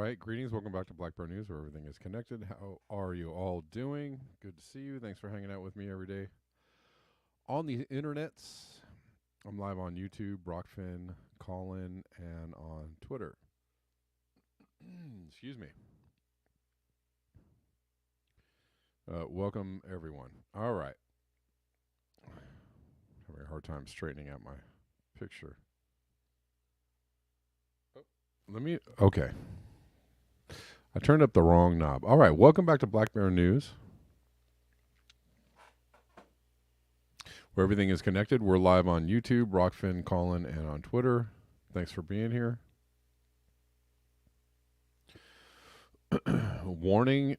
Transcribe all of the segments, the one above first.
right. Greetings. Welcome back to Black Bear News, where everything is connected. How are you all doing? Good to see you. Thanks for hanging out with me every day on the internets. I'm live on YouTube, Brockfin, Callin, and on Twitter. Excuse me. Welcome, everyone. All right. Having a hard time straightening out my picture. Okay. I turned up the wrong knob. All right. Welcome back to Black Bear News, where everything is connected. We're live on YouTube, Brockfin, Callin, and on Twitter. Thanks for being here. Warning,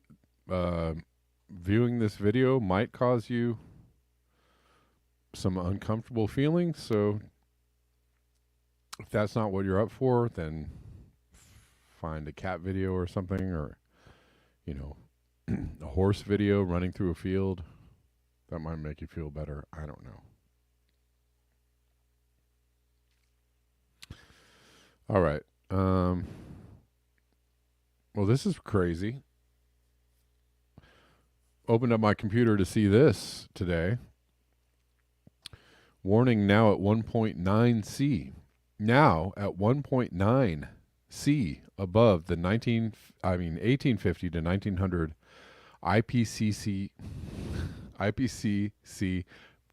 viewing this video might cause you some uncomfortable feelings, so if that's not what you're up for, then find a cat video or something, or, a horse video running through a field. That might make you feel better. I don't know. All right. Well, this is crazy. Opened up my computer to see this today. Warning now at 1.9 C. Now at 1.9 C above the 1850 to 1900 IPCC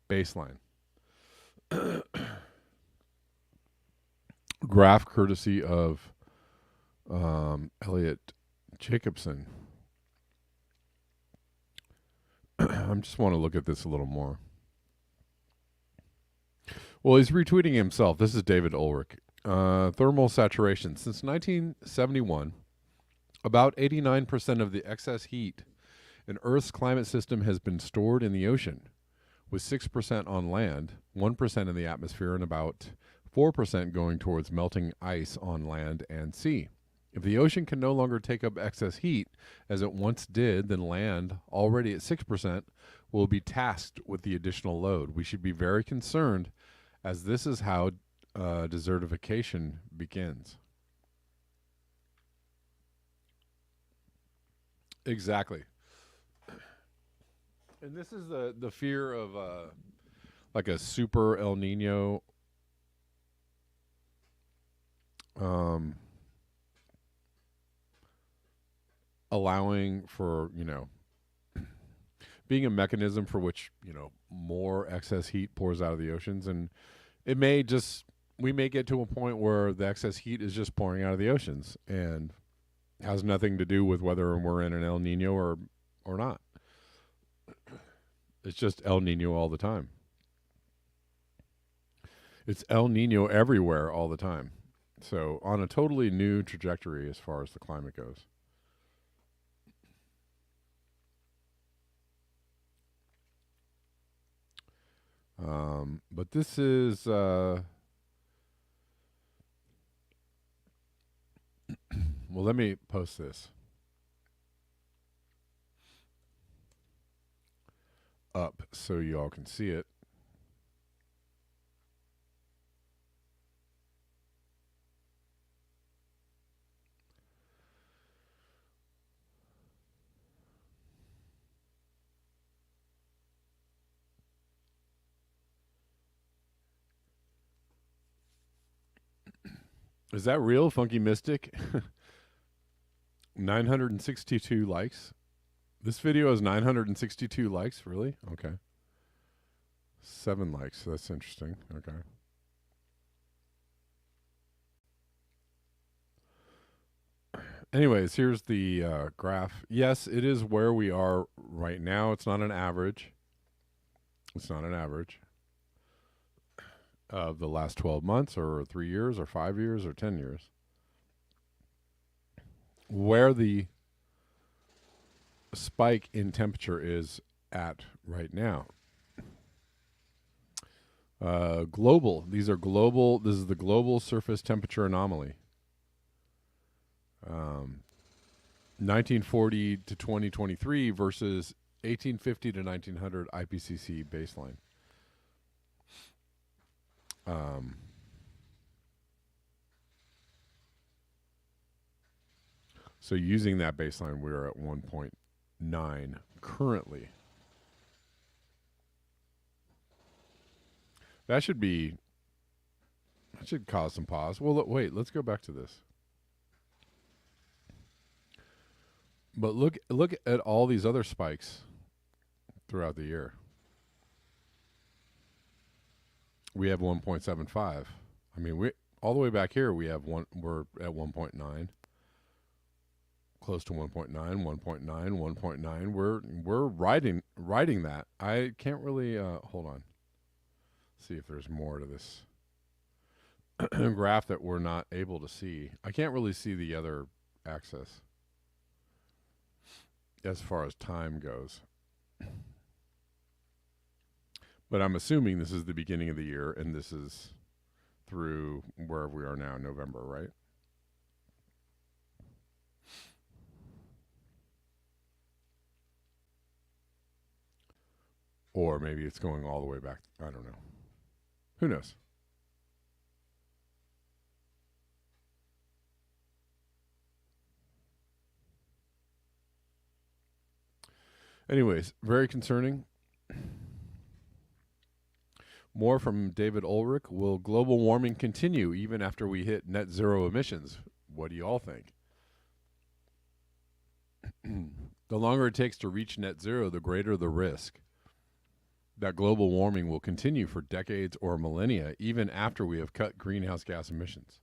baseline. Graph courtesy of Elliot Jacobson. I just want to look at this a little more. Well, he's retweeting himself. This is David Ulrich. Thermal saturation. Since 1971, about 89% of the excess heat in Earth's climate system has been stored in the ocean, with 6% on land, 1% in the atmosphere, and about 4% going towards melting ice on land and sea. If the ocean can no longer take up excess heat, as it once did, then land, already at 6%, will be tasked with the additional load. We should be very concerned, as this is how desertification begins. Exactly. And this is the fear of like a super El Nino allowing for, being a mechanism for which, more excess heat pours out of the oceans. And we may get to a point where the excess heat is just pouring out of the oceans and has nothing to do with whether we're in an El Nino or not. It's just El Nino all the time. It's El Nino everywhere all the time. So on a totally new trajectory as far as the climate goes. But this is well, let me post this up so you all can see it. Is that real, Funky Mystic? 962 likes. This video has 962 likes, really? Okay. 7 likes. That's interesting. Okay. Anyways, here's the graph. Yes, it is where we are right now. It's not an average. It's not an average of the last 12 months or 3 years or 5 years or 10 years. Where the spike in temperature is at right now. Global. These are global. This is the global surface temperature anomaly. 1940 to 2023 versus 1850 to 1900 IPCC baseline. So using that baseline, we're at 1.9 currently. That should cause some pause. Well, wait, let's go back to this. But look at all these other spikes throughout the year. We have 1.75. I mean, we all the way back here we're at 1.9. Close to 1.9, 1.9, 1.9. We're riding that. I can't really hold on. See if there's more to this graph that we're not able to see. I can't really see the other axis as far as time goes. But I'm assuming this is the beginning of the year, and this is through wherever we are now, November, right? Or maybe it's going all the way back. I don't know. Who knows? Anyways, very concerning. More from David Ulrich. Will global warming continue even after we hit net zero emissions? What do you all think? The longer it takes to reach net zero, the greater the risk that global warming will continue for decades or millennia, even after we have cut greenhouse gas emissions.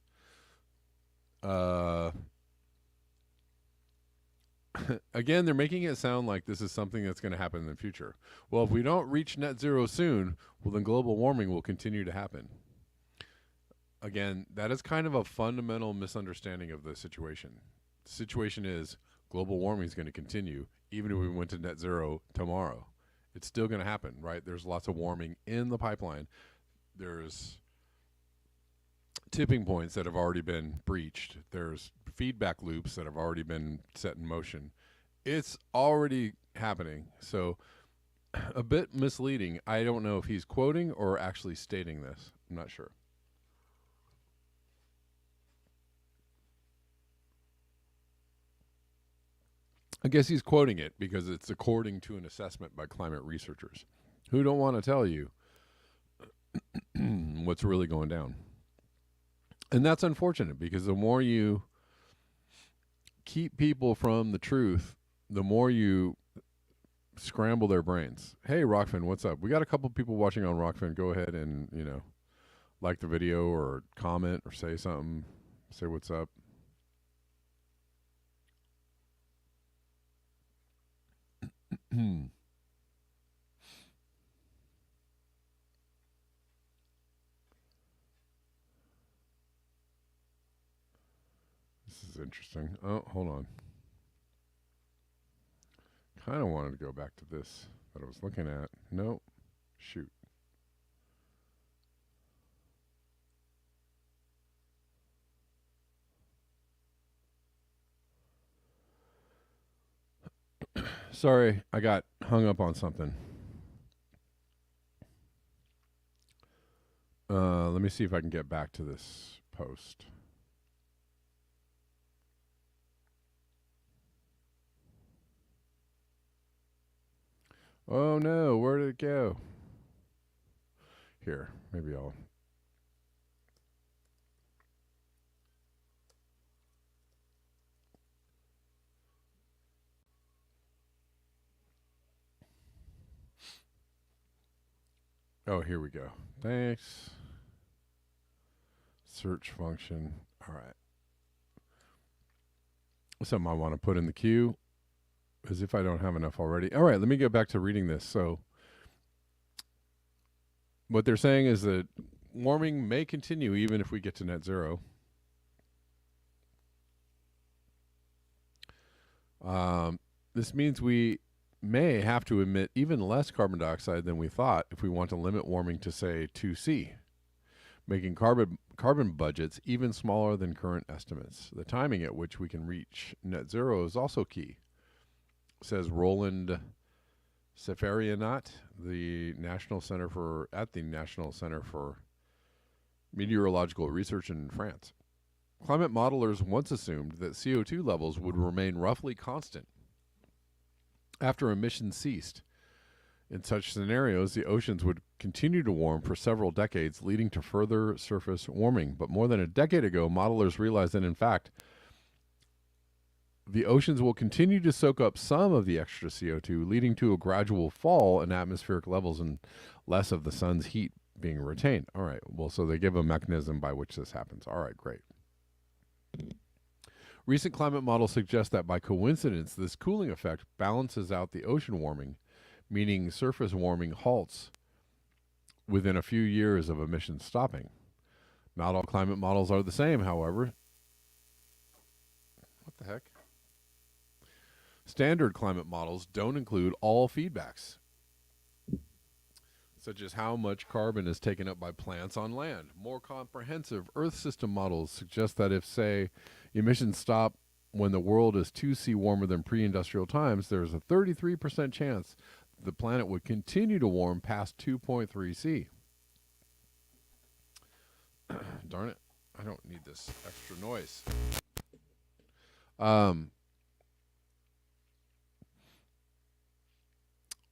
Again, they're making it sound like this is something that's going to happen in the future. Well, if we don't reach net zero soon, well, then global warming will continue to happen. Again, that is kind of a fundamental misunderstanding of the situation. The situation is global warming is going to continue even if we went to net zero tomorrow. It's still going to happen, right? There's lots of warming in the pipeline. There's tipping points that have already been breached. There's feedback loops that have already been set in motion. It's already happening. So a bit misleading. I don't know if he's quoting or actually stating this. I'm not sure. I guess he's quoting it because it's according to an assessment by climate researchers who don't want to tell you what's really going down. And that's unfortunate because the more you keep people from the truth, the more you scramble their brains. Hey, Rockfin, what's up? We got a couple people watching on Rockfin. Go ahead and, like the video or comment or say something. Say what's up. This is interesting. Oh, hold on. Kind of wanted to go back to this that I was looking at. Nope. Shoot. Sorry, I got hung up on something. Let me see if I can get back to this post. Oh no, where did it go? Here, maybe I'll... Oh, here we go. Thanks. Search function. All right. Something I want to put in the queue, as if I don't have enough already. All right, let me get back to reading this. So what they're saying is that warming may continue even if we get to net zero. This means we may have to emit even less carbon dioxide than we thought if we want to limit warming to, say, 2C, making carbon budgets even smaller than current estimates. The timing at which we can reach net zero is also key, says Roland Seferianat, the National Center for Meteorological Research in France. Climate modelers once assumed that CO2 levels would remain roughly constant after emissions ceased. In such scenarios, the oceans would continue to warm for several decades, leading to further surface warming. But more than a decade ago, modelers realized that, in fact, the oceans will continue to soak up some of the extra CO2, leading to a gradual fall in atmospheric levels and less of the sun's heat being retained. All right, well, so they give a mechanism by which this happens. All right, great. Recent climate models suggest that by coincidence, this cooling effect balances out the ocean warming, meaning surface warming halts within a few years of emissions stopping. Not all climate models are the same, however. What the heck? Standard climate models don't include all feedbacks, such as how much carbon is taken up by plants on land. More comprehensive Earth system models suggest that if, say, emissions stop when the world is 2°C warmer than pre-industrial times, there's a 33% chance the planet would continue to warm past 2.3°C. Darn it, I don't need this extra noise.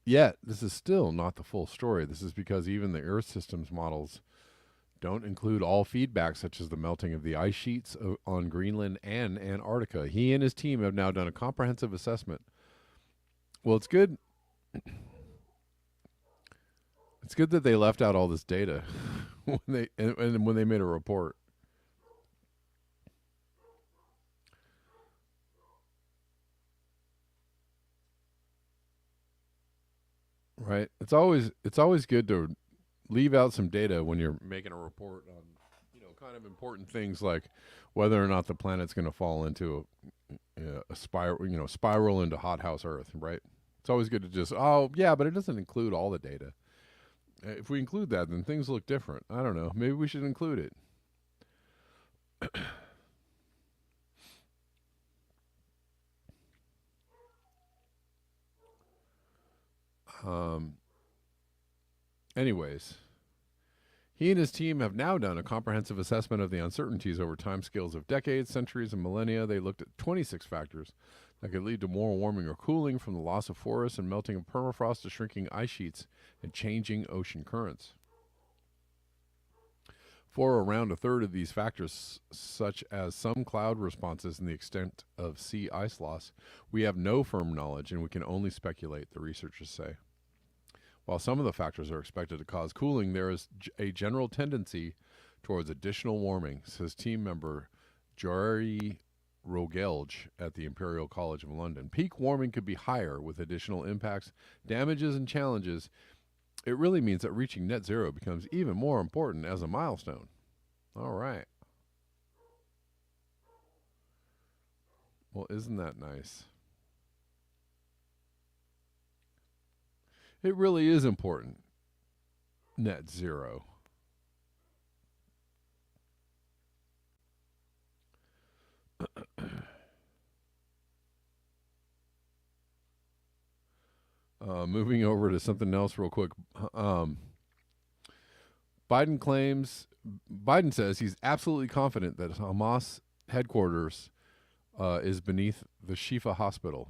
Yet, this is still not the full story. This is because even the Earth systems models don't include all feedback, such as the melting of the ice sheets on Greenland and Antarctica. He and his team have now done a comprehensive assessment. Well, it's good. It's good that they left out all this data when they made a report. Right. It's always good to leave out some data when you're making a report on, kind of important things like whether or not the planet's going to fall into a spiral into hothouse Earth, right? It's always good to just, but it doesn't include all the data. If we include that, then things look different. I don't know. Maybe we should include it. Anyways, he and his team have now done a comprehensive assessment of the uncertainties over timescales of decades, centuries, and millennia. They looked at 26 factors that could lead to more warming or cooling, from the loss of forests and melting of permafrost to shrinking ice sheets and changing ocean currents. For around a third of these factors, such as some cloud responses and the extent of sea ice loss, we have no firm knowledge and we can only speculate, the researchers say. While some of the factors are expected to cause cooling, there is a general tendency towards additional warming, says team member Jari Rogelj at the Imperial College of London. Peak warming could be higher with additional impacts, damages, and challenges. It really means that reaching net zero becomes even more important as a milestone. All right. Well, isn't that nice? It really is important. Net zero. Moving over to something else real quick. Biden says he's absolutely confident that Hamas headquarters is beneath the Shifa hospital.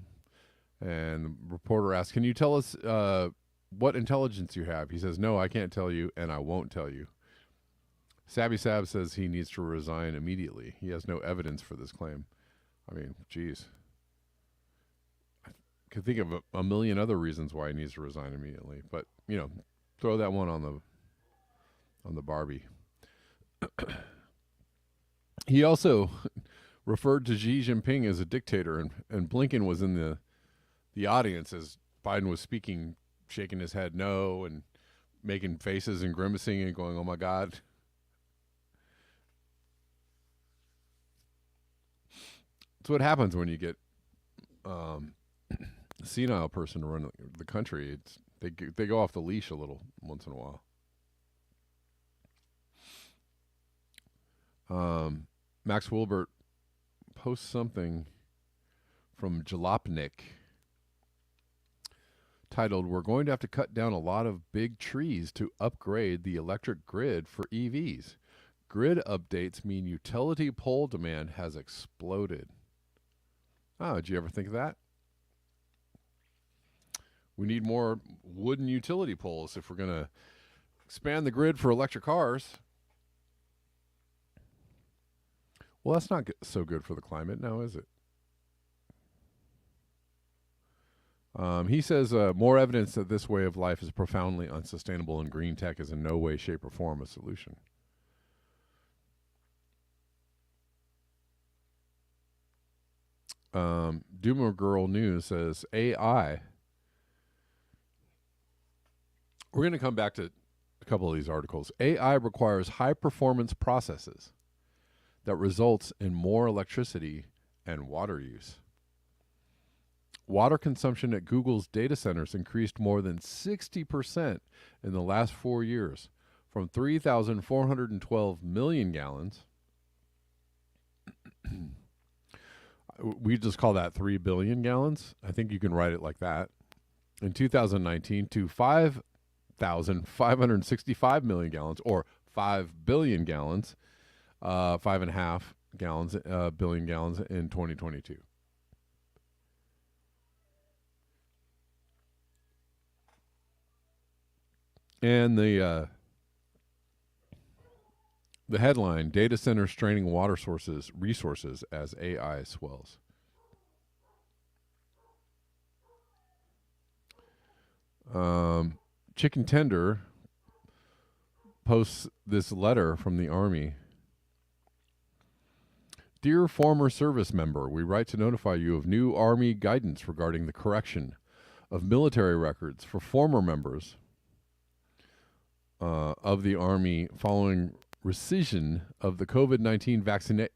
And the reporter asks, can you tell us what intelligence you have? He says, no, I can't tell you, and I won't tell you. Sabby Sab says he needs to resign immediately. He has no evidence for this claim. I mean, geez. I could think of a million other reasons why he needs to resign immediately. But, throw that one on the Barbie. He also referred to Xi Jinping as a dictator, and Blinken was in the audience as Biden was speaking, shaking his head no and making faces and grimacing and going, oh my God. That's what happens when you get a senile person to run the country. They go off the leash a little once in a while. Max Wilbert posts something from Jalopnik titled, "We're going to have to cut down a lot of big trees to upgrade the electric grid for EVs. Grid updates mean utility pole demand has exploded. Oh, did you ever think of that? We need more wooden utility poles if we're going to expand the grid for electric cars. Well, that's not so good for the climate now, is it? He says more evidence that this way of life is profoundly unsustainable and green tech is in no way, shape, or form a solution. Doomer Girl News says AI. We're going to come back to a couple of these articles. AI requires high performance processes that results in more electricity and water use. Water consumption at Google's data centers increased more than 60% in the last 4 years, from 3,412 million gallons. We just call that 3 billion gallons. I think you can write it like that. In 2019 to 5,565 million gallons, or 5 billion gallons, 5.5 gallons, billion gallons in 2022. And the headline, data centers straining water resources as AI swells. Chicken Tender posts this letter from the Army. Dear former service member, we write to notify you of new Army guidance regarding the correction of military records for former members of the Army following rescission of the COVID-19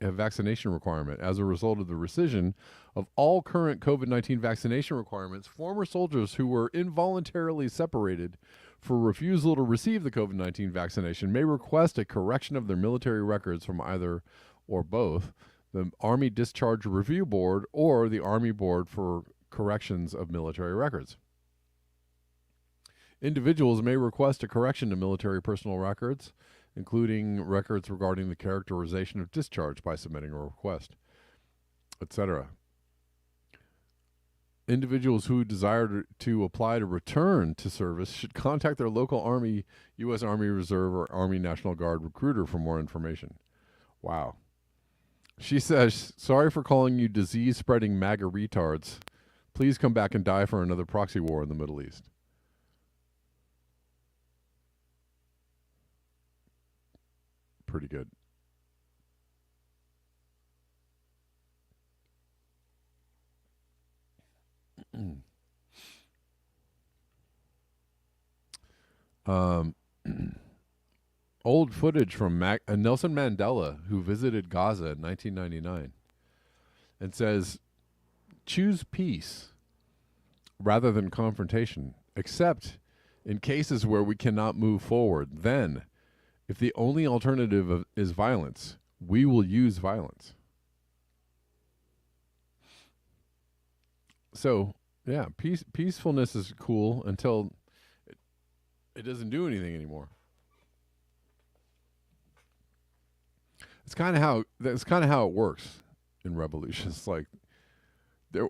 vaccination requirement. As a result of the rescission of all current COVID-19 vaccination requirements, former soldiers who were involuntarily separated for refusal to receive the COVID-19 vaccination may request a correction of their military records from either or both the Army Discharge Review Board or the Army Board for Corrections of Military Records. Individuals may request a correction to military personnel records, including records regarding the characterization of discharge by submitting a request, etc. Individuals who desire to apply to return to service should contact their local Army, U.S. Army Reserve, or Army National Guard recruiter for more information. Wow. She says, sorry for calling you disease-spreading MAGA retards. Please come back and die for another proxy war in the Middle East. Pretty good. Old footage from Nelson Mandela, who visited Gaza in 1999, and says, choose peace rather than confrontation, except in cases where we cannot move forward. Then, if the only alternative is violence, we will use violence. So, yeah, peacefulness is cool until it doesn't do anything anymore. That's kind of how it works in revolutions. Like there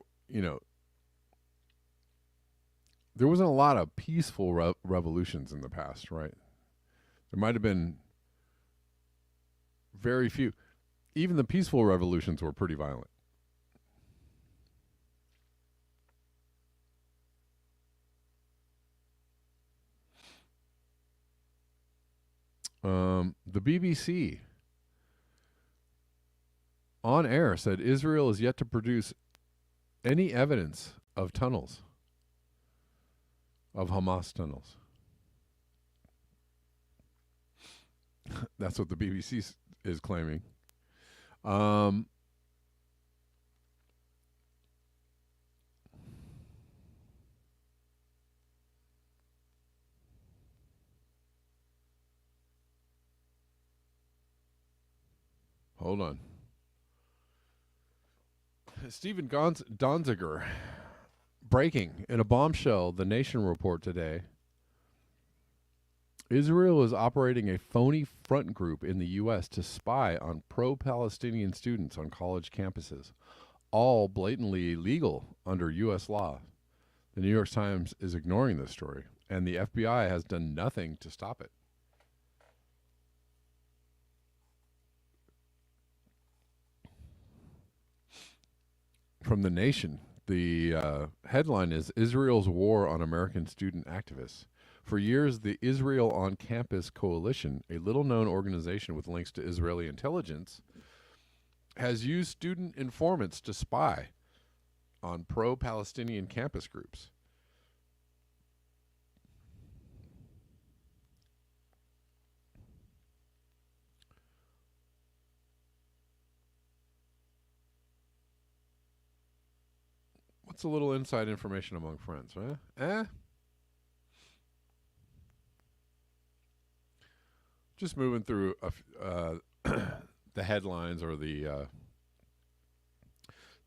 wasn't a lot of peaceful revolutions in the past, right? There might have been very few. Even the peaceful revolutions were pretty violent. The BBC on air said Israel is yet to produce any evidence of tunnels, of Hamas tunnels. That's what the BBC is claiming. Hold on. Stephen Donziger, breaking in a bombshell, The Nation report today. Israel is operating a phony front group in the U.S. to spy on pro-Palestinian students on college campuses, all blatantly illegal under U.S. law. The New York Times is ignoring this story, and the FBI has done nothing to stop it. From The Nation, the headline is Israel's War on American Student Activists. For years, the Israel on Campus Coalition, a little-known organization with links to Israeli intelligence, has used student informants to spy on pro-Palestinian campus groups. What's a little inside information among friends, huh? Just moving through the headlines or the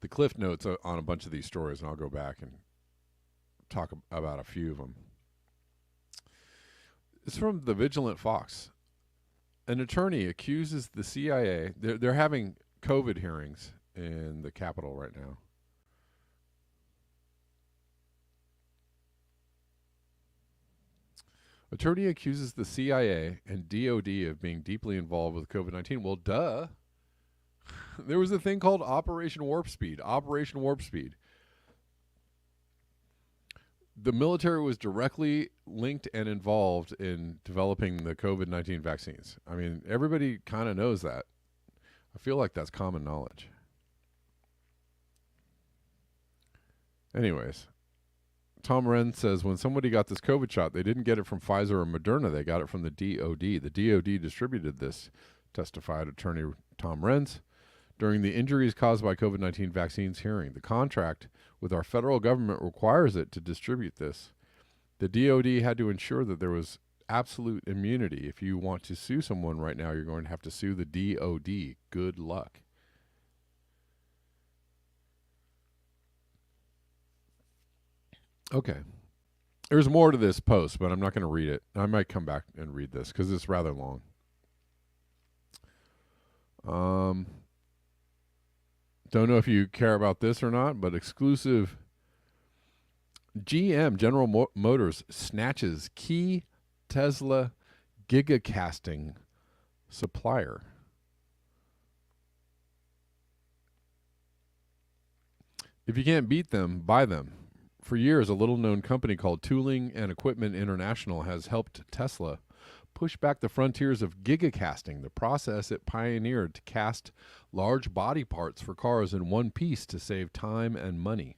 cliff notes on a bunch of these stories, and I'll go back and talk about a few of them. It's from the Vigilant Fox. An attorney accuses the CIA. They're having COVID hearings in the Capitol right now. Attorney accuses the CIA and DOD of being deeply involved with COVID-19. Well, duh. There was a thing called Operation Warp Speed. Operation Warp Speed. The military was directly linked and involved in developing the COVID-19 vaccines. I mean, everybody kind of knows that. I feel like that's common knowledge. Anyways, Tom Wren says when somebody got this COVID shot, they didn't get it from Pfizer or Moderna. They got it from the DOD. The DOD distributed this, testified attorney Tom Renz. During the injuries caused by COVID-19 vaccines hearing, the contract with our federal government requires it to distribute this. The DOD had to ensure that there was absolute immunity. If you want to sue someone right now, you're going to have to sue the DOD. Good luck. Okay. There's more to this post, but I'm not going to read it. I might come back and read this because it's rather long. Don't know if you care about this or not, but exclusive. GM, General Motors, snatches key Tesla gigacasting supplier. If you can't beat them, buy them. For years, a little-known company called Tooling and Equipment International has helped Tesla push back the frontiers of gigacasting, the process it pioneered to cast large body parts for cars in one piece to save time and money.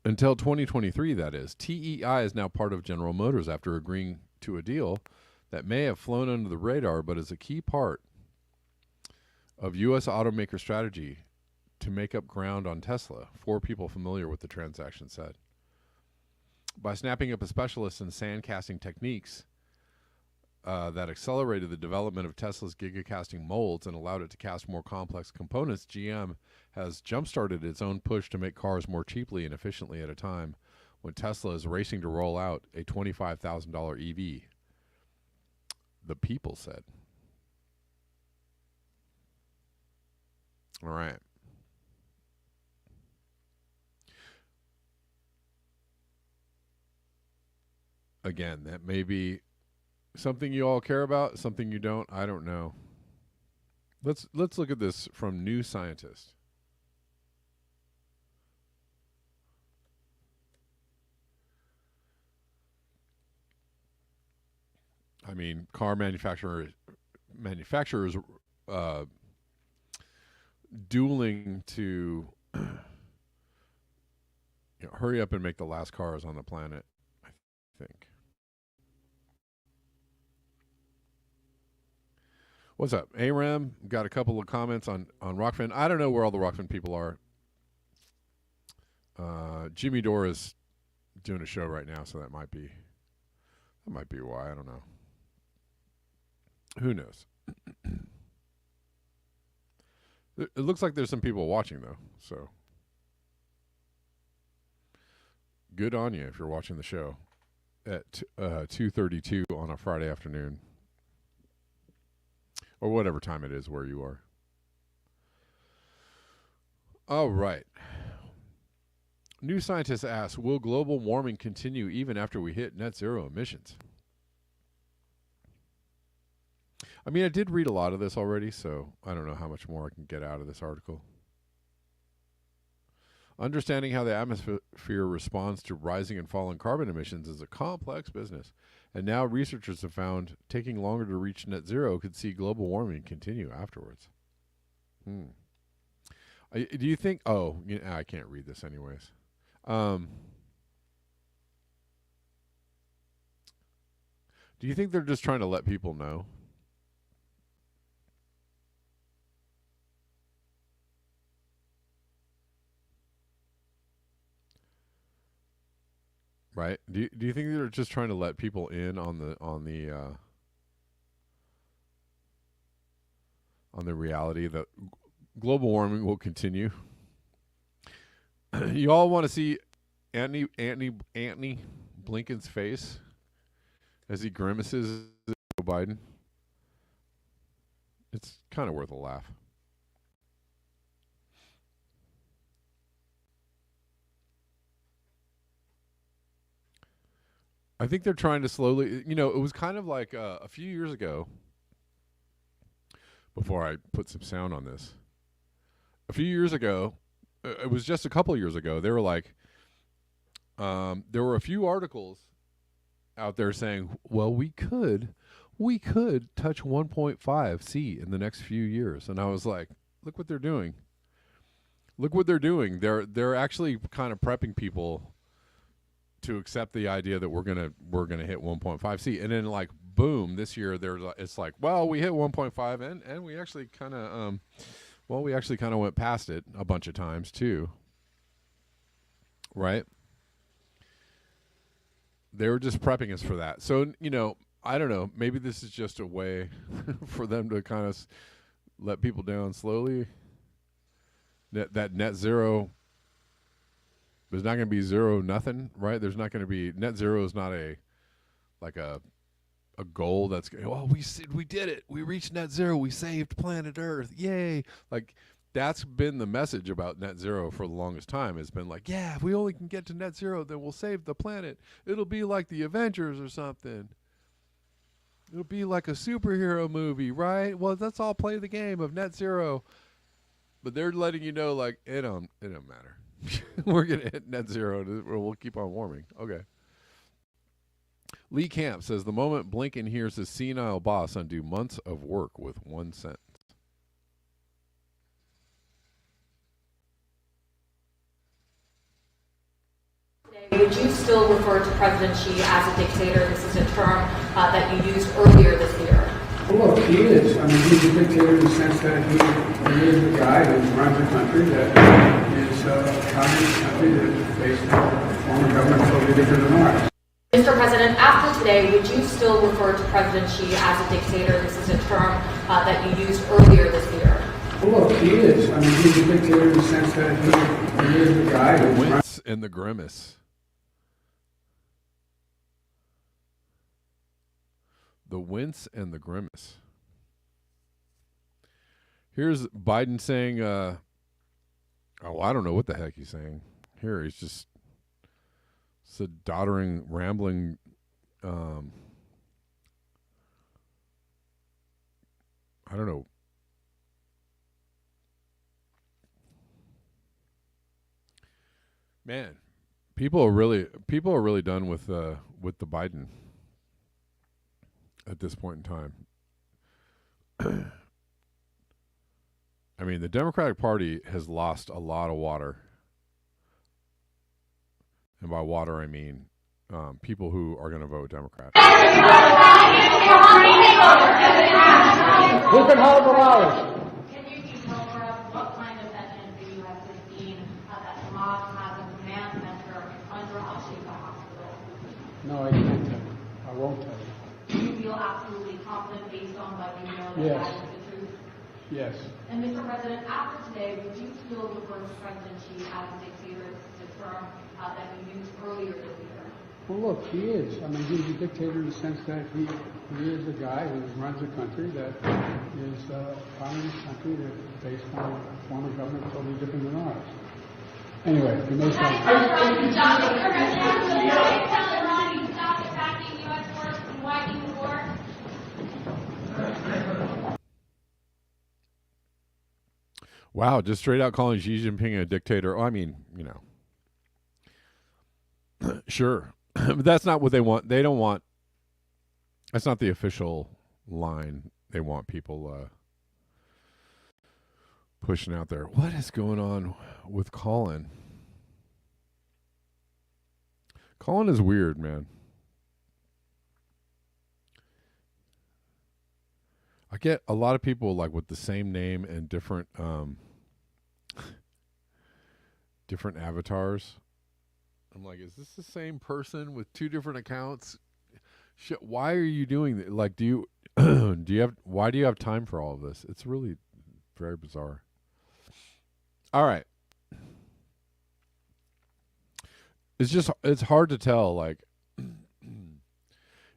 Until 2023, that is. TEI is now part of General Motors after agreeing to a deal that may have flown under the radar, but is a key part of U.S. automaker strategy to make up ground on Tesla. 4 people familiar with the transaction said. By snapping up a specialist in sand casting techniques that accelerated the development of Tesla's gigacasting molds and allowed it to cast more complex components, GM has jump-started its own push to make cars more cheaply and efficiently at a time when Tesla is racing to roll out a $25,000 EV. The People said. All right. Again, that may be something you all care about, something you don't. I don't know. Let's look at this from New Scientist. I mean, car manufacturers dueling to hurry up and make the last cars on the planet, I think. What's up? ARAM got a couple of comments on Rockfin. I don't know where all the Rockfin people are. Jimmy Dore is doing a show right now, so that might be why. I don't know. Who knows? It looks like there's some people watching though, so good on you if you're watching the show at 2:32 on a Friday afternoon, or whatever time it is where you are. All right. New Scientist asks, will global warming continue even after we hit net zero emissions? I mean, I did read a lot of this already, so I don't know how much more I can get out of this article. Understanding how the atmosphere responds to rising and falling carbon emissions is a complex business, and now researchers have found taking longer to reach net zero could see global warming continue afterwards. Do you think... Oh, I can't read this anyways. Do you think they're just trying to let people know? Right? Do you think they're just trying to let people in on the reality that global warming will continue? You all want to see Antony Blinken's face as he grimaces at Joe Biden? It's kind of worth a laugh. I think they're trying to slowly, it was kind of like a few years ago, before I put some sound on this. A few years ago, it was just a couple years ago, they were like, there were a few articles out there saying, well, we could touch 1.5 C in the next few years. And I was like, look what they're doing. Look what they're doing. They're actually kind of prepping people to accept the idea that we're gonna hit 1.5 C, and then like boom, this year it's like, well, we hit 1.5, and we actually kind of went past it a bunch of times too, right? They were just prepping us for that. So I don't know. Maybe this is just a way for them to kind of let people down slowly. That net zero. There's not going to be zero nothing, right? There's not going to be net zero is not a goal that's we did it. We reached net zero. We saved planet Earth. Yay. Like that's been the message about net zero for the longest time. It's been like, yeah, if we only can get to net zero, then we'll save the planet. It'll be like the Avengers or something. It'll be like a superhero movie, right? Well, let's all play the game of net zero. But they're letting you know, like, it don't matter. We're going to hit net zero, or we'll keep on warming. Okay. Lee Camp says, the moment Blinken hears his senile boss undo months of work with one sentence. Would you still refer to President Xi as a dictator? This is a term that you used earlier this year. Well, look, he is. I mean, he's a dictator in the sense that he is the guy who runs a country that is a communist country that is based on a form of government totally different than ours. Mr. President, after today, would you still refer to President Xi as a dictator? This is a term that you used earlier this year. Well, look, he is. I mean, he's a dictator in the sense that he is the guy who runs... The wince and the grimace. The wince and the grimace. Here's Biden saying, I don't know what the heck he's saying. Here, he's just doddering, rambling, I don't know. Man, people are really done with the Biden at this point in time. I mean, the Democratic Party has lost a lot of water. And by water, I mean people who are going to vote Democrat. Who can hold the knowledge? Can you detail for us what kind of evidence do you have seen that Hamas has a command center under Al-Shifa Hospital? No, I can't tell you. I won't tell you. Do you feel absolutely confident based on what you know that Yes. that is the truth? Yes. And Mr. President, after today, would you still refer to President Xi as a dictator? This is a term that you used earlier Well, look, he is. I mean, he's a dictator in the sense that he is a guy who runs a country that is a communist country that's based on a form of government totally different than ours. Anyway, he may sound... Stop attacking U.S. forces and waging the war. Wow, just straight out calling Xi Jinping a dictator. Oh, I mean, sure. But that's not what they want. They don't want, that's not the official line they want people pushing out there. What is going on with Colin? Colin is weird, man. I get a lot of people like with the same name and different different avatars. I'm like, is this the same person with two different accounts? Shit, why are you doing that? Like, do you why do you have time for all of this? It's really very bizarre. All right. It's hard to tell, like,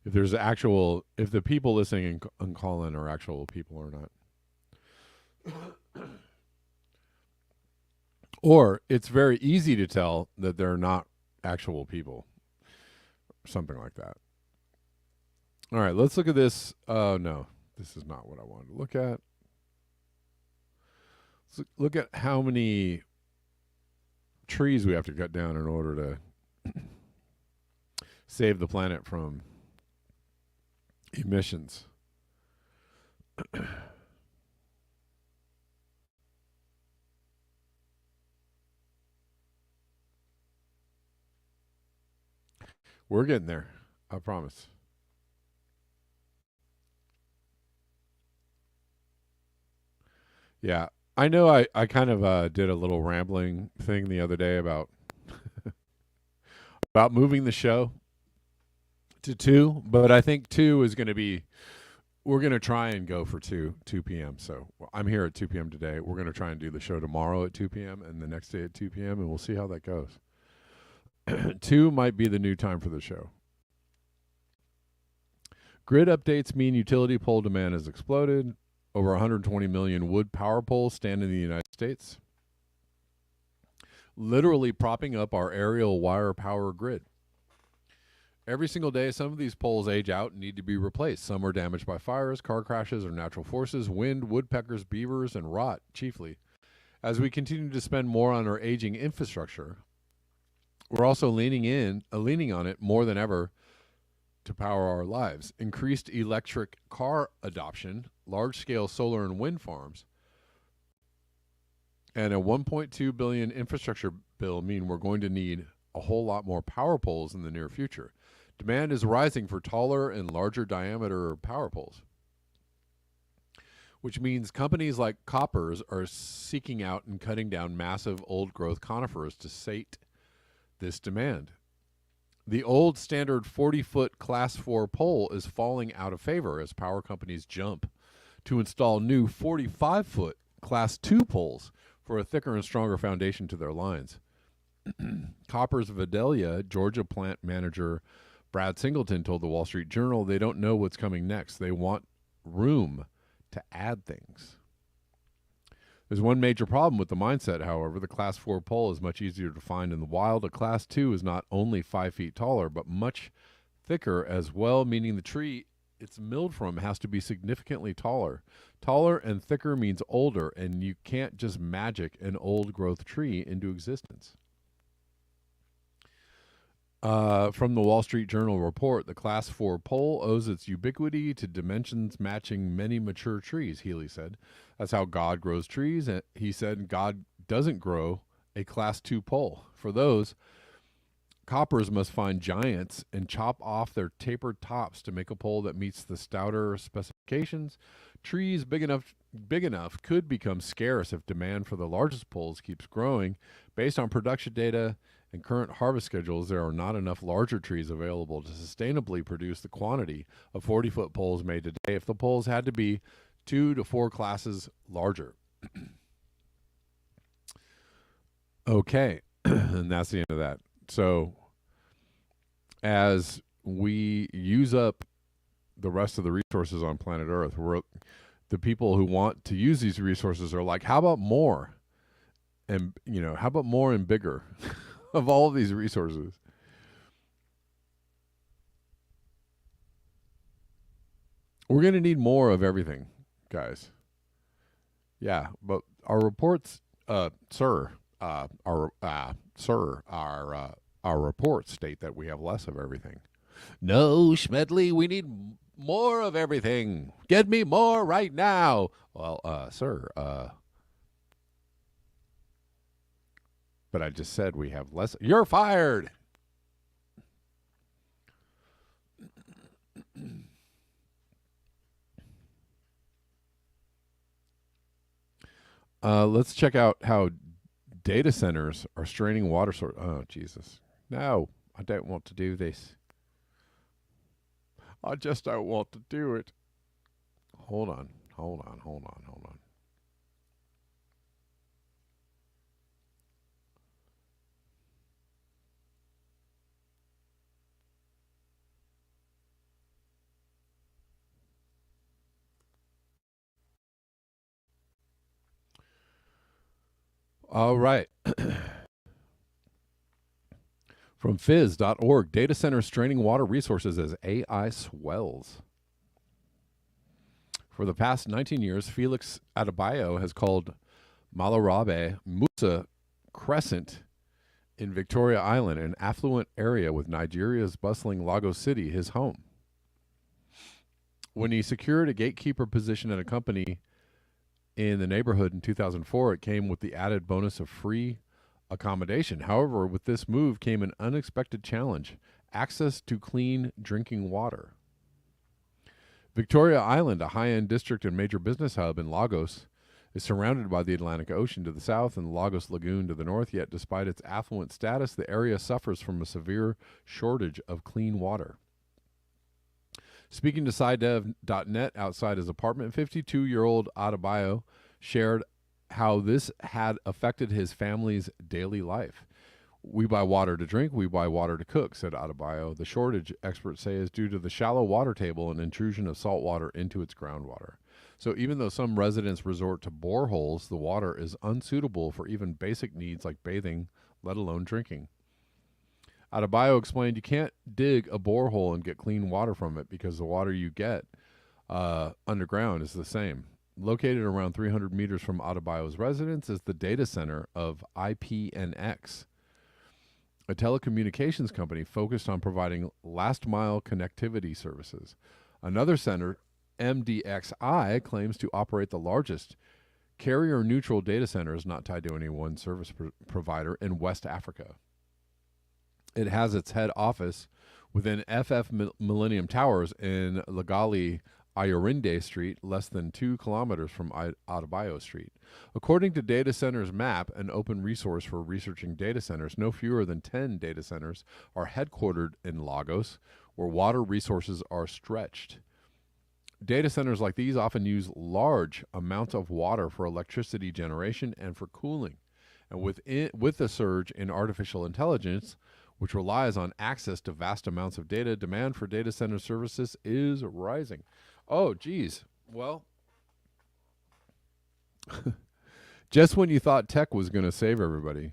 if the people listening and calling are actual people or not. Or it's very easy to tell that they're not actual people. Something like that. All right, let's look at this. No, this is not what I wanted to look at. Let's look at how many trees we have to cut down in order to save the planet from emissions. We're getting there, I promise. Yeah, I know I kind of did a little rambling thing the other day about about moving the show to 2, but I think 2 is going to be, we're going to try and go for 2 p.m. So I'm here at 2 p.m. today. We're going to try and do the show tomorrow at 2 p.m. and the next day at 2 p.m. and we'll see how that goes. 2 might be the new time for the show. Grid updates mean utility pole demand has exploded. Over 120 million wood power poles stand in the United States, literally propping up our aerial wire power grid. Every single day, some of these poles age out and need to be replaced. Some are damaged by fires, car crashes, or natural forces, wind, woodpeckers, beavers, and rot, chiefly. As we continue to spend more on our aging infrastructure, we're also leaning on it more than ever to power our lives. Increased electric car adoption, large-scale solar and wind farms, and a $1.2 billion infrastructure bill mean we're going to need a whole lot more power poles in the near future. Demand is rising for taller and larger diameter power poles, which means companies like Koppers are seeking out and cutting down massive old-growth conifers to sate this demand. The old standard 40-foot Class 4 pole is falling out of favor as power companies jump to install new 45-foot Class 2 poles for a thicker and stronger foundation to their lines. Koppers' Vidalia, Georgia plant manager Brad Singleton told the Wall Street Journal they don't know what's coming next. They want room to add things. There's one major problem with the mindset, however. The Class 4 pole is much easier to find in the wild. A Class 2 is not only 5 feet taller, but much thicker as well, meaning the tree it's milled from has to be significantly taller. Taller and thicker means older, and you can't just magic an old-growth tree into existence. From the Wall Street Journal report, the Class 4 pole owes its ubiquity to dimensions matching many mature trees, Healy said. That's how God grows trees. And he said God doesn't grow a Class 2 pole. For those, Koppers must find giants and chop off their tapered tops to make a pole that meets the stouter specifications. Trees big enough could become scarce if demand for the largest poles keeps growing. Based on production data and current harvest schedules, there are not enough larger trees available to sustainably produce the quantity of 40-foot poles made today if the poles had to be 2 to 4 classes larger. Okay, and that's the end of that. So as we use up the rest of the resources on planet Earth, the people who want to use these resources are like, how about more? And, how about more and bigger of all of these resources? We're going to need more of everything, guys. Yeah, but our reports, our reports state that we have less of everything. No, Schmedley, we need more of everything. Get me more right now. Well, sir, but I just said we have less. You're fired. Let's check out how data centers are straining water source. Oh, Jesus. No, I don't want to do this. I just don't want to do it. Hold on. All right. From phys.org, data centers straining water resources as AI swells. For the past 19 years, Felix Adebayo has called Malarabe Musa Crescent in Victoria Island, an affluent area with Nigeria's bustling Lagos City, his home. When he secured a gatekeeper position at a company in the neighborhood in 2004, it came with the added bonus of free accommodation. However, with this move came an unexpected challenge: access to clean drinking water. Victoria Island, a high-end district and major business hub in Lagos, is surrounded by the Atlantic Ocean to the south and the Lagos Lagoon to the north, yet despite its affluent status, the area suffers from a severe shortage of clean water. Speaking to SciDev.net outside his apartment, 52-year-old Adebayo shared how this had affected his family's daily life. We buy water to drink, we buy water to cook, said Adebayo. The shortage, experts say, is due to the shallow water table and intrusion of salt water into its groundwater. So even though some residents resort to boreholes, the water is unsuitable for even basic needs like bathing, let alone drinking. Adebayo explained you can't dig a borehole and get clean water from it because the water you get underground is the same. Located around 300 meters from Adebayo's residence is the data center of IPNX, a telecommunications company focused on providing last-mile connectivity services. Another center, MDXI, claims to operate the largest carrier-neutral data centers not tied to any one service provider in West Africa. It has its head office within FF Millennium Towers in Lagali Ayorinde Street, less than 2 kilometers from Adebayo Street. According to Data Centers Map, an open resource for researching data centers, no fewer than 10 data centers are headquartered in Lagos, where water resources are stretched. Data centers like these often use large amounts of water for electricity generation and for cooling. And with the surge in artificial intelligence, which relies on access to vast amounts of data, demand for data center services is rising. Oh, geez. Well, just when you thought tech was going to save everybody,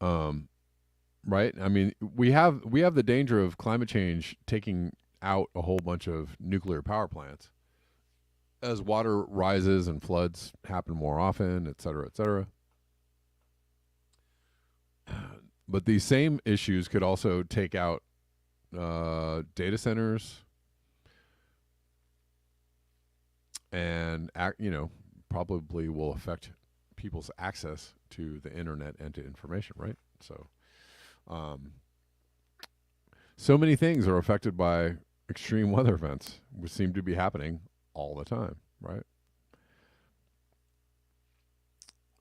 right? I mean, we have the danger of climate change taking out a whole bunch of nuclear power plants as water rises and floods happen more often, et cetera, et cetera. But these same issues could also take out data centers and probably will affect people's access to the internet and to information, right? So so many things are affected by extreme weather events, which seem to be happening all the time, right?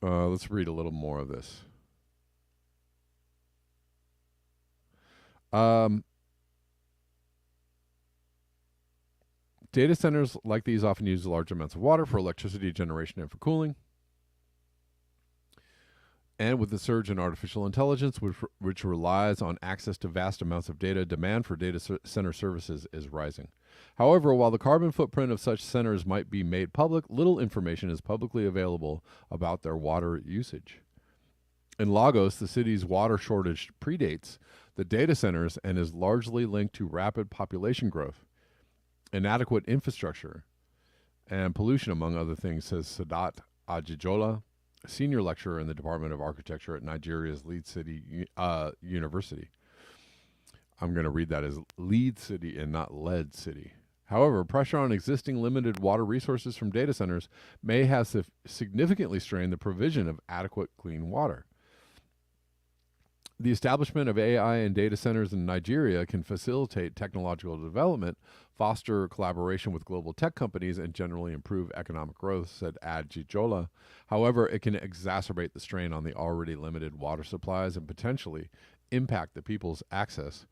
Let's read a little more of this. Data centers like these often use large amounts of water for electricity generation and for cooling. And with the surge in artificial intelligence, which relies on access to vast amounts of data, demand for data center services is rising. However, while the carbon footprint of such centers might be made public, little information is publicly available about their water usage. In Lagos, the city's water shortage predates the data centers and is largely linked to rapid population growth, inadequate infrastructure, and pollution, among other things, says Sadat Ajijola, a senior lecturer in the Department of Architecture at Nigeria's Lead City University. I'm going to read that as Lead City and not Lead City. However, pressure on existing limited water resources from data centers may have significantly strained the provision of adequate clean water. The establishment of AI and data centers in Nigeria can facilitate technological development, foster collaboration with global tech companies, and generally improve economic growth, said Adjijola. However, it can exacerbate the strain on the already limited water supplies and potentially impact the people's access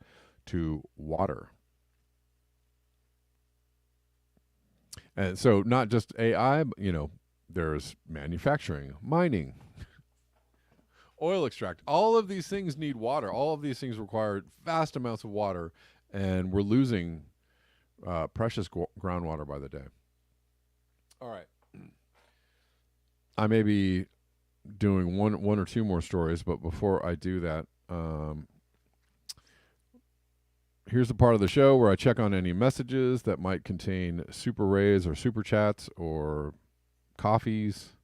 to water. And so not just AI, but, there's manufacturing, mining, oil extract. All of these things need water. All of these things require vast amounts of water, and we're losing precious groundwater by the day. All right. I may be doing one or two more stories, but before I do that, here's the part of the show where I check on any messages that might contain super rays or super chats or coffees.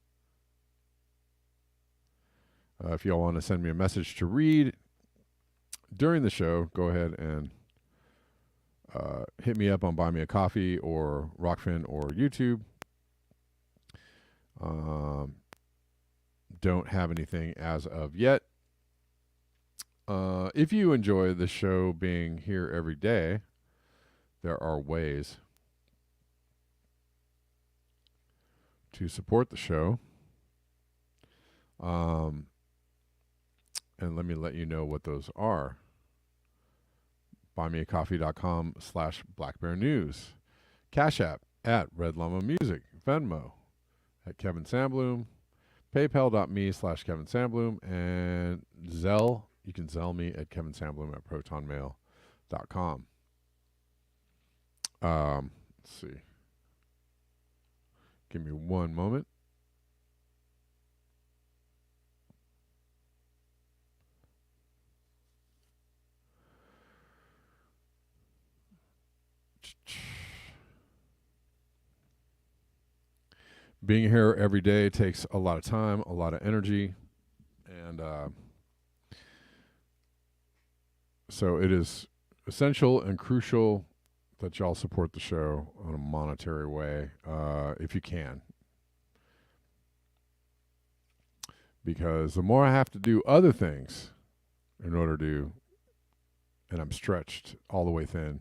If y'all want to send me a message to read during the show, go ahead and hit me up on Buy Me a Coffee or Rockfin or YouTube. Don't have anything as of yet. If you enjoy the show being here every day, there are ways to support the show. And let me let you know what those are. buymeacoffee.com/blackbearnews. Cash App at Red Llama Music. Venmo at Kevin Sandbloom. PayPal.me/Kevin Sandbloom. And Zelle. You can Zelle me at kevinsandbloom at protonmail.com. Let's see. Give me one moment. Being here every day takes a lot of time, a lot of energy, and so it is essential and crucial that y'all support the show on a monetary way, if you can. Because the more I have to do other things in order to, and I'm stretched all the way thin,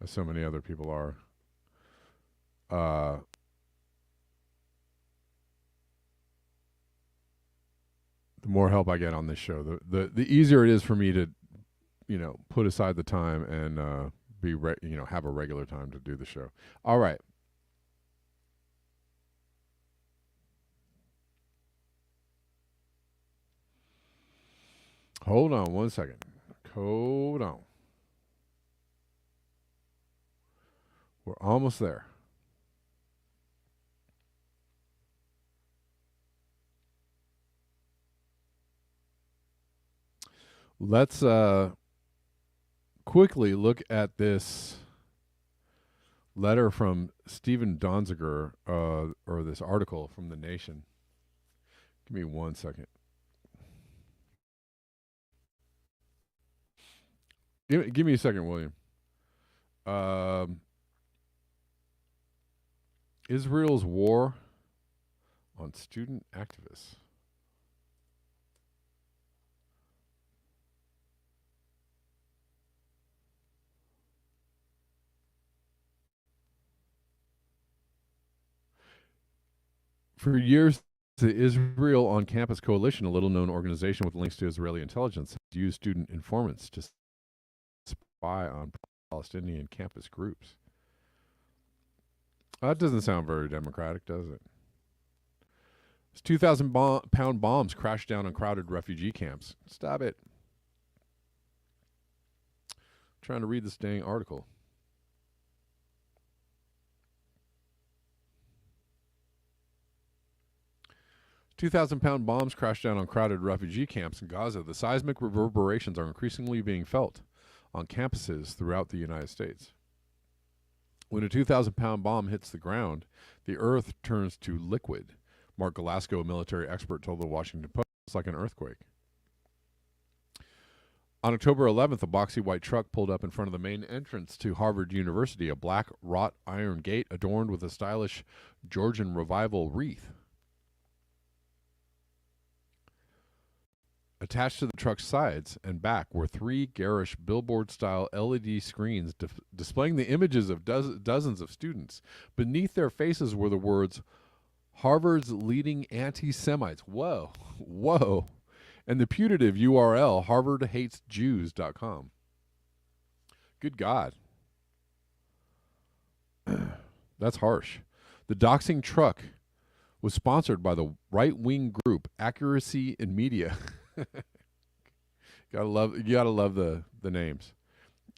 as so many other people are, the more help I get on this show, the easier it is for me to, put aside the time and have a regular time to do the show. All right. Hold on one second. Hold on. We're almost there. Let's quickly look at this letter from Stephen Donziger, or this article from The Nation. Give me 1 second. Give me a second, William. Israel's war on student activists. For years, the Israel on Campus Coalition, a little-known organization with links to Israeli intelligence, has used student informants to spy on Palestinian campus groups. That doesn't sound very democratic, does it? 2,000-pound bombs crashed down on crowded refugee camps. Stop it. I'm trying to read this dang article. £2,000 bombs crashed down on crowded refugee camps in Gaza. The seismic reverberations are increasingly being felt on campuses throughout the United States. When a 2,000-pound bomb hits the ground, the earth turns to liquid. Mark Galasco, a military expert, told the Washington Post, it's like an earthquake. On October 11th, a boxy white truck pulled up in front of the main entrance to Harvard University, a black wrought iron gate adorned with a stylish Georgian revival wreath. Attached to the truck's sides and back were three garish billboard-style LED screens displaying the images of dozens of students. Beneath their faces were the words, Harvard's leading anti-Semites. Whoa, whoa. And the putative URL, harvardhatesjews.com. Good God. That's harsh. The doxing truck was sponsored by the right-wing group Accuracy in Media. You gotta love the names.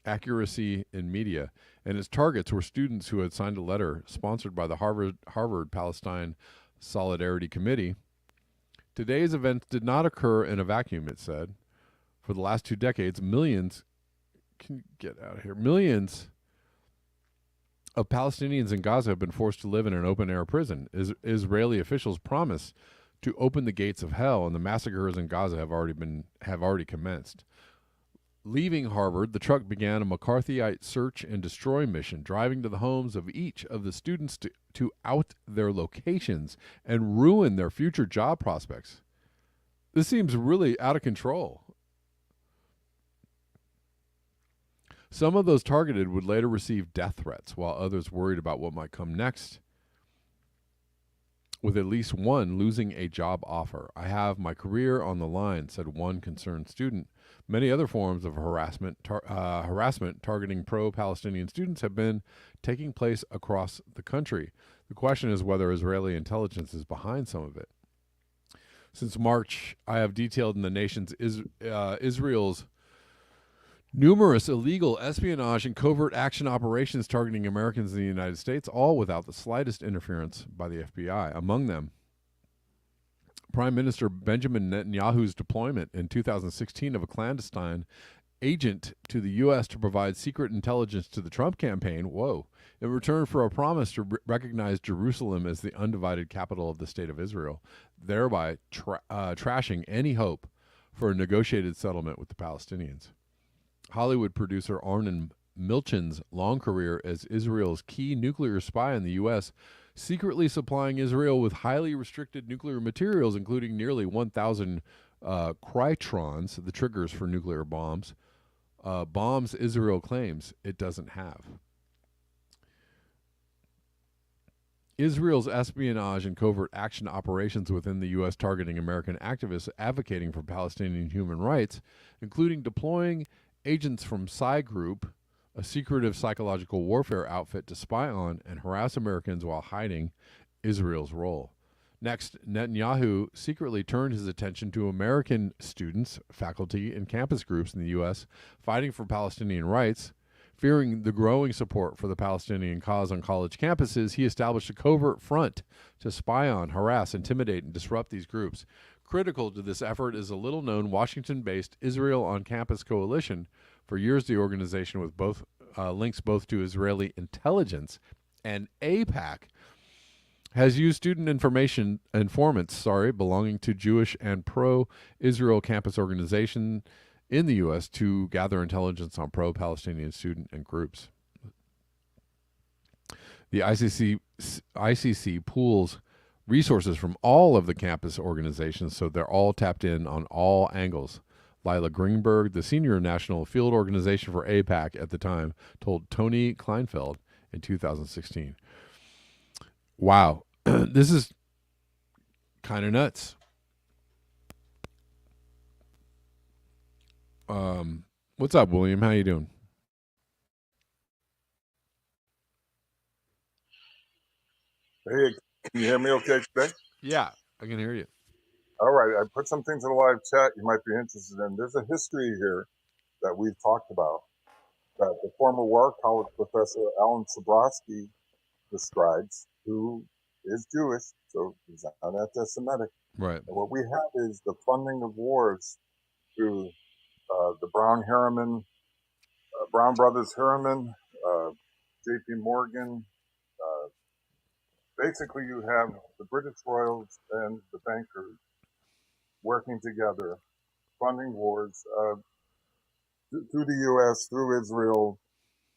Accuracy in Media, and its targets were students who had signed a letter sponsored by the Harvard Palestine Solidarity Committee. Today's events did not occur in a vacuum, it said. For the last 2 decades, millions of Palestinians in Gaza have been forced to live in an open-air prison. Israeli officials promise to open the gates of hell, and the massacres in Gaza have already commenced. Leaving Harvard, the truck began a McCarthyite search and destroy mission, driving to the homes of each of the students to out their locations and ruin their future job prospects. This seems really out of control. Some of those targeted would later receive death threats, while others worried about what might come next, with at least one losing a job offer. I have my career on the line, said one concerned student. Many other forms of harassment targeting pro-Palestinian students have been taking place across the country. The question is whether Israeli intelligence is behind some of it. Since March, I have detailed in the nation's Israel's numerous illegal espionage and covert action operations targeting Americans in the United States, all without the slightest interference by the FBI. Among them, Prime Minister Benjamin Netanyahu's deployment in 2016 of a clandestine agent to the U.S. to provide secret intelligence to the Trump campaign, in return for a promise to recognize Jerusalem as the undivided capital of the State of Israel, thereby trashing any hope for a negotiated settlement with the Palestinians. Hollywood producer Arnon Milchan's long career as Israel's key nuclear spy in the U.S., secretly supplying Israel with highly restricted nuclear materials, including nearly 1,000 krytrons, the triggers for nuclear bombs, bombs Israel claims it doesn't have. Israel's espionage and covert action operations within the U.S. targeting American activists advocating for Palestinian human rights, including deploying agents from Psy Group, a secretive psychological warfare outfit to spy on and harass Americans while hiding Israel's role. Next, Netanyahu secretly turned his attention to American students, faculty, and campus groups in the U.S. fighting for Palestinian rights. Fearing the growing support for the Palestinian cause on college campuses, he established a covert front to spy on, harass, intimidate, and disrupt these groups. Critical to this effort is a little-known Washington-based Israel on Campus Coalition. For years, the organization with links both to Israeli intelligence and AIPAC has used student informants belonging to Jewish and pro-Israel campus organization in the U.S. to gather intelligence on pro-Palestinian student and groups. The ICC pools resources from all of the campus organizations, so they're all tapped in on all angles. Lila Greenberg, the senior national field organization for AIPAC at the time, told Tony Kleinfeld in 2016. Wow, this is kind of nuts. What's up, William? How you doing? Hey, can you hear me okay today? Yeah. I can hear you. All right, I put some things in the live chat you might be interested in. There's a history here that we've talked about that the former war college professor Alan Sabrowski describes, who is Jewish, so he's not anti-Semitic. Right. And what we have is the funding of wars through the Brown Brothers Harriman, J.P. Morgan. Uh, Basically, you have the British royals and the bankers working together, funding wars through the U.S., through Israel,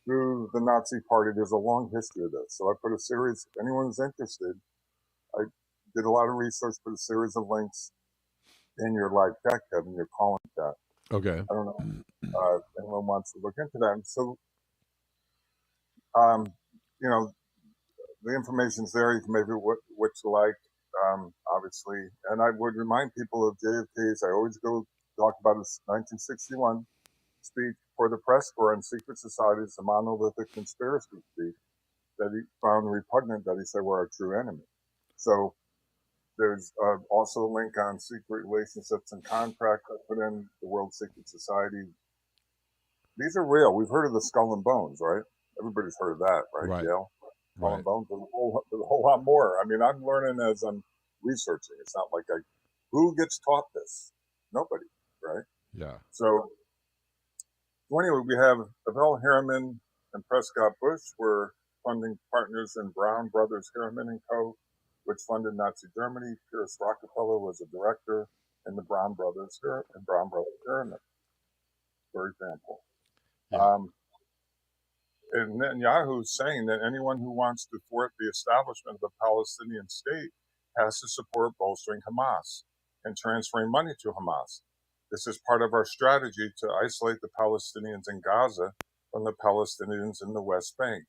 through the Nazi Party. There's a long history of this. So I put a series. If anyone's interested, I did a lot of research, put a series of links in your live chat, Kevin, your calling chat. Okay. I don't know if anyone wants to look into that. And so, um, you know, the information's there. You can make it what you like, obviously. And I would remind people of JFK's. I always go talk about his 1961 speech for the press corps on secret societies, the monolithic conspiracy speech that he found repugnant, that he said were our true enemy. So there's also a link on secret relationships and contracts I put in the World Secret Society. These are real. We've heard of the Skull and Bones, right? Everybody's heard of that, right? Right. Yale, Skull Right. and Bones. There's a whole lot more. I mean, I'm learning as I'm researching. It's not like who gets taught this? Nobody, right? Yeah. So anyway, we have Abel Harriman and Prescott Bush were funding partners in Brown Brothers Harriman and Co., which funded Nazi Germany. Pierce Rockefeller was a director in the Brown Brothers Harriman, for example. Yeah. And Netanyahu's saying that anyone who wants to thwart the establishment of a Palestinian state has to support bolstering Hamas and transferring money to Hamas. This is part of our strategy to isolate the Palestinians in Gaza from the Palestinians in the West Bank.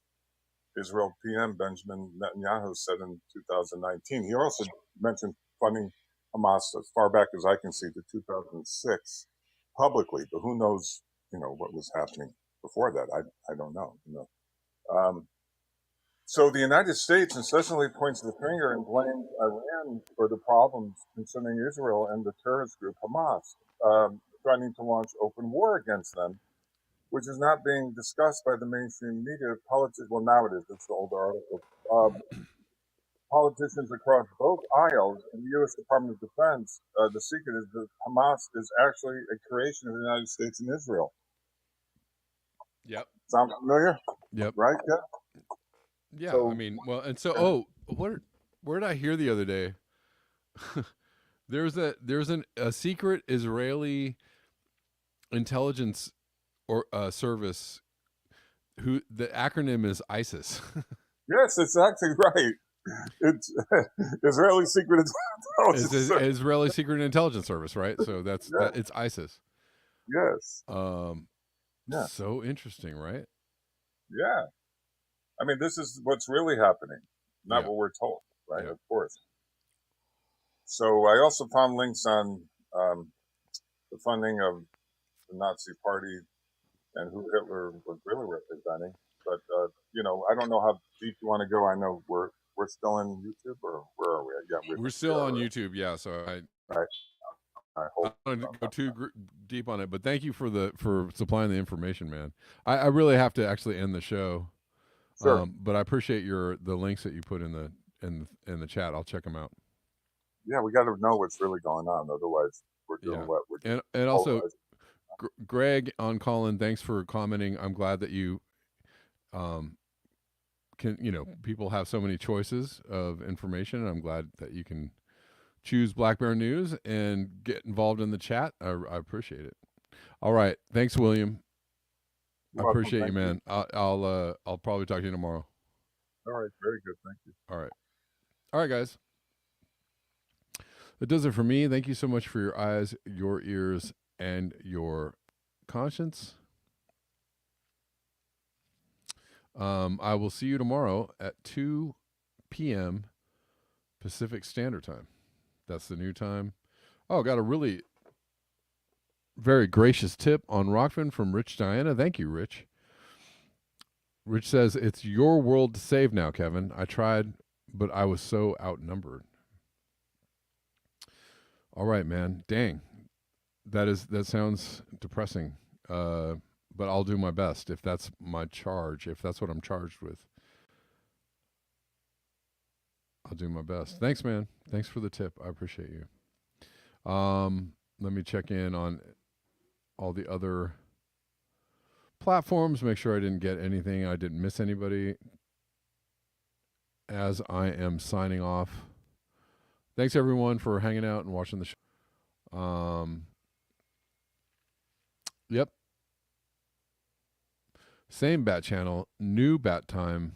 Israel PM Benjamin Netanyahu said in 2019. He also mentioned funding Hamas as far back as I can see to 2006 publicly, but who knows, what was happening before that? I don't know. So the United States incessantly points the finger and blames Iran for the problems concerning Israel and the terrorist group Hamas, threatening to launch open war against them, which is not being discussed by the mainstream media. Well, now it is. It's the older article. Politicians across both aisles in the U.S. Department of Defense, the secret is that Hamas is actually a creation of the United States and Israel. Yep. Sound familiar? Yep. Right? Yeah. Yeah. So- I mean, well, and so, where did I hear the other day? there's a secret Israeli intelligence or service who the acronym is ISIS. Yes, it's actually right. It's Israeli Secret It's Intelligence. the Israeli Secret Intelligence Service, right? So that's Yeah. it's ISIS. Yes. Yeah. So interesting, right? Yeah. I mean, this is what's really happening, not Yeah. what we're told, right? Yeah. Of course. So I also found links on the funding of the Nazi Party and who Hitler was really representing. But I don't know how deep you want to go. I know we're still in YouTube, or where are we? Yeah, We're still on YouTube, yeah. So I hope. don't want to go too deep on it, but thank you for supplying the information, man. I really have to actually end the show, Sure. but I appreciate the links that you put in the chat. I'll check them out. Yeah, we got to know what's really going on. Otherwise, we're doing what we're and also, Greg on Colin, thanks for commenting. I'm glad that you people have so many choices of information, and I'm glad that you can choose Black Bear News and get involved in the chat. I appreciate it. All right, thanks, William. You're I appreciate welcome. you, Thank man. I'll probably talk to you tomorrow. All right, very good. Thank you. All right, guys. That does it for me. Thank you so much for your eyes, your ears, and your conscience. I will see you tomorrow at 2 p.m. Pacific Standard Time. That's the new time. Oh, got a really very gracious tip on Rockfin from Rich Diana. Thank you, Rich. Rich says, it's your world to save now, Kevin. I tried, but I was so outnumbered. All right, man. Dang. That sounds depressing. But I'll do my best if that's my charge, if that's what I'm charged with. I'll do my best. Thanks, man. Thanks for the tip. I appreciate you. Let me check in on all the other platforms, make sure I didn't get anything, I didn't miss anybody as I am signing off. Thanks everyone for hanging out and watching the show. Yep. Same bat channel, new bat time,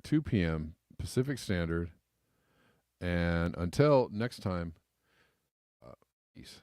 2 p.m. Pacific Standard. And until next time, peace.